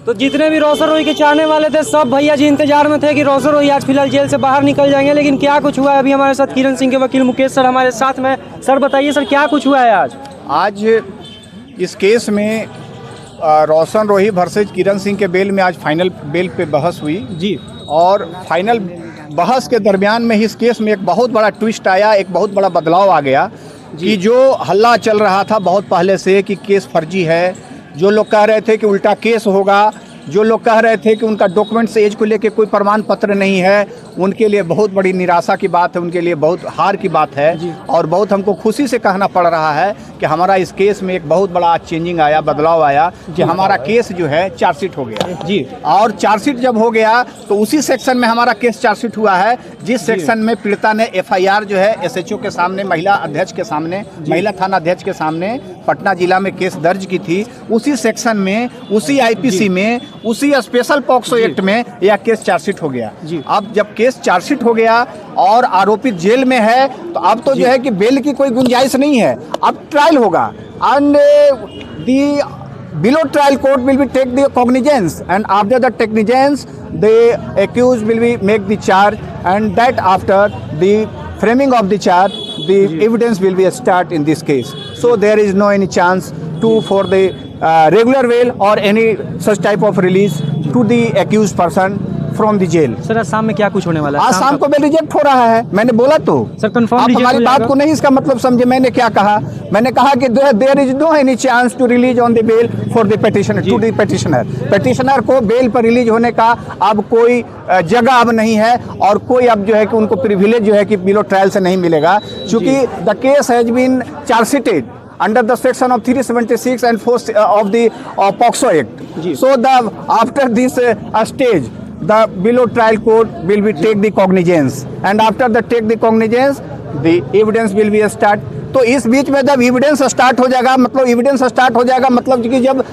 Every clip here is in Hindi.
तो जितने भी रोशन रोही के चाहने वाले थे सब भैया जी इंतजार में थे कि रोशन रोही आज फिलहाल जेल से बाहर निकल जाएंगे, लेकिन क्या कुछ हुआ है अभी हमारे साथ किरण सिंह के वकील मुकेश सर हमारे साथ में। सर बताइए सर क्या कुछ हुआ है आज इस केस में रोशन रोही वर्सेज किरण सिंह के बेल में आज फाइनल बेल पे बहस हुई जी। और फाइनल बहस के दरमियान में इस केस में एक बहुत बड़ा ट्विस्ट आया, एक बहुत बड़ा बदलाव आ गया कि जो हल्ला चल रहा था बहुत पहले से कि केस फर्जी है, जो लोग कह रहे थे कि उल्टा केस होगा, जो लोग कह रहे थे कि उनका डॉक्यूमेंट्स एज को लेके कोई प्रमाण पत्र नहीं है, उनके लिए बहुत बड़ी निराशा की बात है, उनके लिए बहुत हार की बात है। और बहुत हमको खुशी से कहना पड़ रहा है कि हमारा इस केस में एक बहुत बड़ा चेंजिंग आया, बदलाव आया कि हमारा केस जो है चार्जशीट हो गया जी। और चार्जशीट जब हो गया तो उसी सेक्शन में हमारा केस चार्जशीट हुआ है जिस सेक्शन में पीड़िता ने FIR जो है SHO के सामने, महिला अध्यक्ष के सामने, महिला थाना अध्यक्ष के सामने पटना जिला में केस दर्ज की थी। उसी सेक्शन में, उसी IPC में, उसी स्पेशल पॉक्सो एक्ट में यह केस चार्जशीट हो गया। अब जब केस चार्जशीट हो गया और आरोपित जेल में है तो अब तो जो है कि बेल की कोई गुंजाइश नहीं है, अब ट्रायल होगा। And the below trial court will be take the cognizance, and after the cognizance the accused will be make the charge, and that after the framing of the charge the evidence will be start in this case. So there is no any chance to for the regular bail or any such type of release to the accused person from the jail. Sir आज शाम में क्या कुछ होने वाला है? आज शाम को बेल रिजेक्ट हो रहा है, मैंने बोला तो सर कंफर्म आप हमारी बात को नहीं इसका मतलब समझे। मैंने क्या कहा? मैंने कहा कि there is no any chance to release on the bail for the petitioner to the petitioner. Petitioner को बेल पर रिलीज होने का अब कोई जगह अब नहीं है और कोई अब जो है कि उनको प्रिविलेज जो है कि बिलो ट्रायल से नहीं मिलेगा, क्योंकि the case has been chargesheeted under the section of 376 and 4 of the POCSO Act. So after this stage the below trial court will be take the cognizance, and after the take the cognizance the evidence will be start. तो इस बीच में जब एविडेंस स्टार्ट हो जाएगा, मतलब एविडेंस स्टार्ट हो जाएगा मतलब कि जब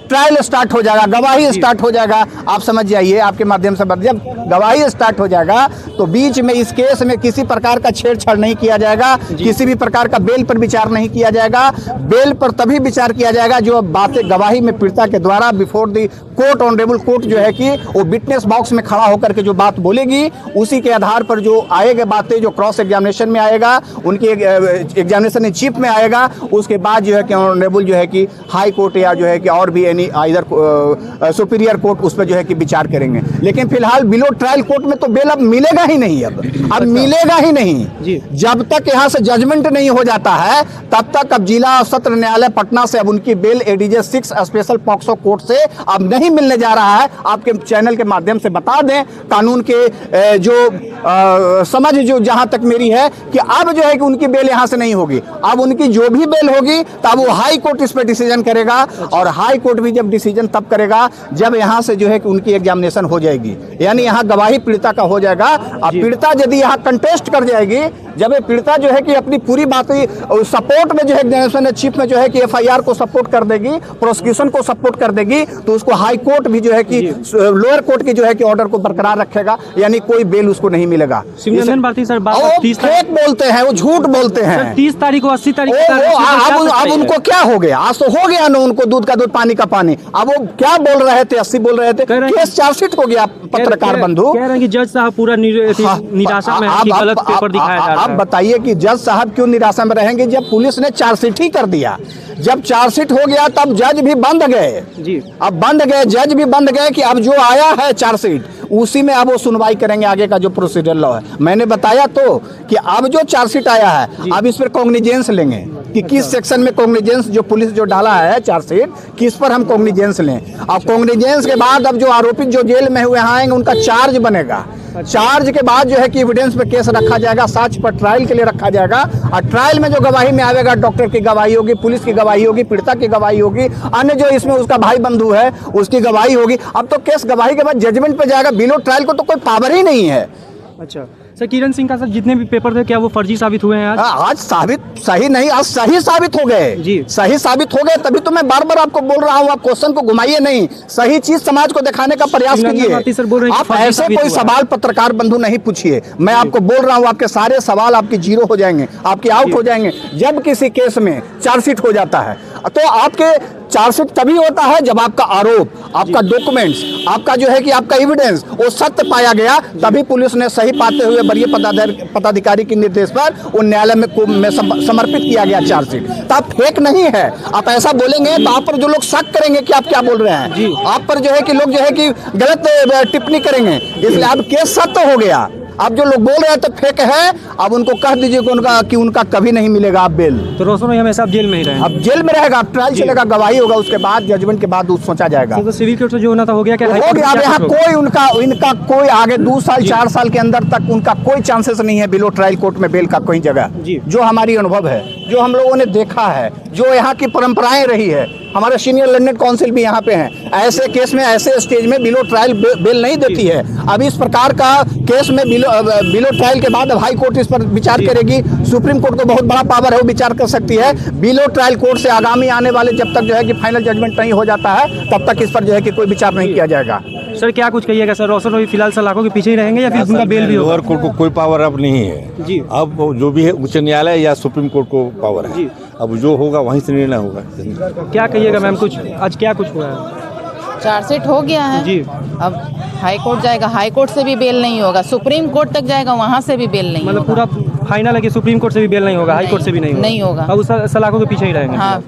ट्रायल स्टार्ट हो जाएगा, गवाही स्टार्ट हो जाएगा, आप समझ जाइए आपके माध्यम से जब गवाही स्टार्ट हो जाएगा तो बीच में इस केस में किसी प्रकार का छेड़छाड़ नहीं किया जाएगा, किसी भी प्रकार का बेल पर विचार नहीं किया जाएगा। बेल पर तभी विचार किया जाएगा जो बातें गवाही में पीड़िता के द्वारा before the court, honourable court जो है कि वो विटनेस बॉक्स में खड़ा होकर के जो बात बोलेगी उसी के आधार पर जो आएगा बातें, जो क्रॉस एग्जामिनेशन में आएगा, उनकी एग्जामिनेशन इन चीफ में आएगा, उसके बाद जो है कि ऑनरेबल जो है कि हाई कोर्ट या जो है कि और भी इधर सुपीरियर कोर्ट उस पर जो है कि विचार करेंगे। लेकिन फिलहाल बिलो ट्रायल कोर्ट में तो बेल अब मिलेगा ही नहीं, अब मिलेगा ही नहीं। जब तक यहाँ से जजमेंट नहीं हो जाता है तब तक अब जिला और सत्र न्यायालय पटना से अब उनकी bail ADJ 6 special POCSO court से अब नहीं मिलने जा रहा है। आपके चैनल के माध्यम से बता दें, कानून के जो समझ जो जहां तक मेरी है कि अब जो है कि उनकी बेल यहां से नहीं होगी, अब उनकी जो भी बेल होगी तब वो हाई कोर्ट इस पर डिसीजन करेगा। और हाई कोर्ट भी जब डिसीजन तब करेगा जब यहां से जो है कि उनकी एग्जामिनेशन हो जाएगी, यानी यहां गवाही पीड़िता का हो जाएगा। अब पीड़िता यदि यहां कंटेस्ट कर जाएगी, जब पीड़िता जो है कि अपनी पूरी बातें सपोर्ट में जो है एग्जामिनेशन चीफ में जो है कि FIR को सपोर्ट कर देगी, प्रोसिक्यूशन को सपोर्ट कर देगी, तो उसको हाई कोर्ट भी जो है कि लोअर कोर्ट की जो है कि ऑर्डर को बरकरार रखेगा, यानी कोई बेल उसको नहीं मिलेगा। भारती सर फेक बोलते हैं, वो झूठ बोलते हैं। 30 तारीख को 80 तारीख अब उनको क्या हो गया? आज तो हो गया ना, उनको दूध का दूध पानी का पानी। अब वो क्या बोल रहे थे? 80 बोल रहे थे, केस चार्जशीट हो गया। पत्रकार बंधु कह रहे हैं कि जज साहब पूरा निराशा में है कि गलत पेपर दिखाया जा रहा है। आप बताइए कि जज साहब क्यों निराशा में रहेंगे जब पुलिस ने चार्जशीट ही कर दिया। जब चार्जशीट हो गया तब जज भी बंद गए जी। अब बंद गए, जज भी बंद गए कि अब जो आया है चार्जशीट उसी में अब वो सुनवाई करेंगे, आगे का जो प्रोसीजर लॉ है। मैंने बताया तो कि अब जो चार्जशीट आया है अब इस पर कॉग्निजेंस लेंगे कि किस सेक्शन में कॉग्निजेंस जो पुलिस जो डाला है चार्जशीट किस पर हम कॉग्निजेंस लें। अब कॉग्निजेंस के बाद अब जो आरोपित जो जेल में हुए आएंगे उनका चार्ज बनेगा। चार्ज के बाद जो है कि एविडेंस पे केस रखा जाएगा, साक्ष्य पर ट्रायल के लिए रखा जाएगा। और ट्रायल में जो गवाही में आएगा, डॉक्टर की गवाही होगी, पुलिस की गवाही होगी, पीड़िता की गवाही होगी, अन्य जो इसमें उसका भाई बंधु है उसकी गवाही होगी। अब तो केस गवाही के बाद जजमेंट पे जाएगा, बिलो ट्रायल को तो कोई पावर ही नहीं है। अच्छा सर, किरण सिंह का सर जितने भी पेपर थे क्या वो फर्जी साबित हुए हैं आज साबित सही नहीं, आज सही साबित हो गए जी, सही साबित हो गए। तभी तो मैं बार बार आपको बोल रहा हूँ, आप क्वेश्चन को घुमाइए नहीं, सही चीज समाज को दिखाने का प्रयास कीजिए। आप ऐसे कोई सवाल पत्रकार बंधु नहीं पूछिए। मैं आपको बोल रहा हूँ, आपके सारे सवाल आपके जीरो हो जाएंगे, आपके आउट हो जाएंगे। जब किसी केस में चार्जशीट हो जाता है तो आपके चार्जशीट तभी होता है जब आपका आरोप, आपका डॉक्यूमेंट्स, आपका जो है कि आपका एविडेंस वो सत्य पाया गया, तभी पुलिस ने सही पाते हुए वरीय पदाधिकारी के निर्देश पर उन न्यायालय में समर्पित किया गया चार्जशीट। तो आप फेक नहीं है, आप ऐसा बोलेंगे तो आप पर जो लोग शक करेंगे कि आप क्या बोल रहे हैं, आप पर जो है कि लोग जो है कि गलत टिप्पणी करेंगे, इसलिए अब केस सत्य हो गया। अब जो लोग बोल रहे हैं तो फेक है, अब उनको कह दीजिए कि उनका कभी नहीं मिलेगा आप बेल। तो रोशन रोई हमेशा जेल में ही रहे, अब जेल में रहेगा, अब ट्रायल चलेगा, गवाही होगा, उसके बाद जजमेंट के बाद सोचा जाएगा। तो सिविल कोर्ट से जो होना था हो गया क्या? हो गया। अब यहाँ कोई इनका कोई आगे 2 साल 4 साल के अंदर तक उनका कोई चांसेस नहीं है बिलो ट्रायल कोर्ट में बेल का कोई जगह। जो हमारी अनुभव है, जो हम लोगों ने देखा है, जो यहाँ की परंपराएं रही है, हमारे सीनियर लैंडमेंट काउंसिल भी यहाँ पे हैं, ऐसे केस में ऐसे स्टेज में बिलो ट्रायल बेल नहीं देती है। अब इस प्रकार का केस में बिलो ट्रायल के बाद अब हाई कोर्ट इस पर विचार करेगी, सुप्रीम कोर्ट को बहुत बड़ा पावर है, वो विचार कर सकती है। बिलो ट्रायल कोर्ट से आगामी आने वाले जब तक जो है कि फाइनल जजमेंट नहीं हो जाता है, तब तक इस पर जो है कि कोई विचार नहीं किया जाएगा। सर क्या कुछ कहिएगा सर, रोशन रोई फिलहाल सलाखों के पीछे ही रहेंगे या फिर उनका बेल भी होगा? लोअर कोर्ट को कोई पावर अब नहीं है जी। अब जो भी है उच्च न्यायालय या सुप्रीम कोर्ट को पावर है, अब जो होगा वहीं से निर्णय होगा। क्या कहिएगा मैम, कुछ आज क्या कुछ हुआ है? चार्जशीट हो गया है जी। अब हाई कोर्ट जाएगा, हाई कोर्ट से भी बेल नहीं होगा, सुप्रीम कोर्ट तक जाएगा, वहाँ से भी बेल नहीं मतलब होगा। पूरा फाइनल है कि सुप्रीम कोर्ट से भी बेल नहीं होगा, हाई कोर्ट से भी नहीं होगा? अब उस सलाखों के पीछे ही रहेंगे। हाँ।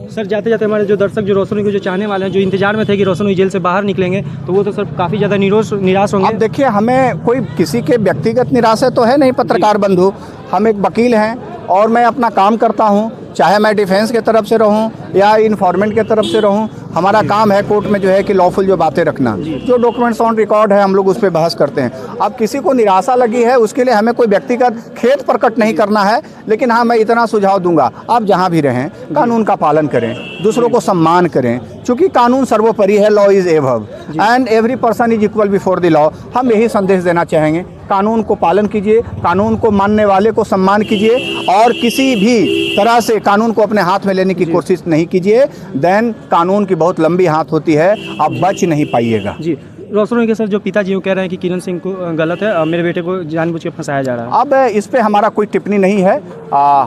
सर जाते जाते हमारे जो दर्शक जो रोशन रोई के जो चाहने वाले हैं, जो इंतजार में थे कि रोशन रोई जेल से बाहर निकलेंगे, तो वो तो सर काफ़ी ज़्यादा निराश होंगे। अब देखिए, हमें कोई किसी के व्यक्तिगत निराशा तो है नहीं पत्रकार बंधु, हम एक वकील हैं और मैं अपना काम करता हूं, चाहे मैं डिफेंस के तरफ से रहूं या इन्फॉर्मेंट के तरफ से रहूं, हमारा काम है कोर्ट में जो है कि लॉफुल जो बातें रखना, जो डॉक्यूमेंट्स ऑन रिकॉर्ड है हम लोग उस पर बहस करते हैं। अब किसी को निराशा लगी है उसके लिए हमें कोई व्यक्तिगत खेद प्रकट नहीं करना है, लेकिन हाँ मैं इतना सुझाव दूंगा, आप जहाँ भी रहें कानून का पालन करें, दूसरों को सम्मान करें, क्योंकि कानून सर्वोपरि है, law is above and every person is equal before the law. हम यही संदेश देना चाहेंगे, कानून को पालन कीजिए, कानून को मानने वाले को सम्मान कीजिए और किसी भी तरह से कानून को अपने हाथ में लेने की कोशिश नहीं कीजिए, देन कानून की बहुत लंबी हाथ होती है, आप बच नहीं पाइएगा। जी। रोशन रोई के सर जो पिताजी वो कह रहे हैं कि किरण सिंह को गलत है, मेरे बेटे को जानबूझ के फंसाया जा रहा है। अब इस पे हमारा कोई टिप्पणी नहीं है,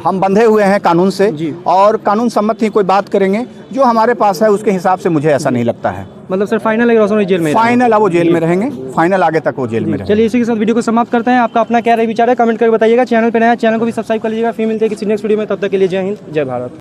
हम बंधे हुए हैं कानून से और कानून सम्मत ही कोई बात करेंगे, जो हमारे पास है उसके हिसाब से मुझे ऐसा नहीं लगता है। मतलब सर फाइनल है रोशन रोई जेल में? फाइनल, अब वो जेल में रहेंगे, फाइनल आगे तक वो जेल में रहेंगे। चलिए इसी के साथ वीडियो को समाप्त करते हैं। आपका अपना क्या राय विचार है कमेंट करके बताइएगा। चैनल पे नया चैनल को भी सब्सक्राइब कर लीजिएगा। फिर मिलते हैं किसी नेक्स्ट वीडियो में, तब तक के लिए जय हिंद, जय भारत।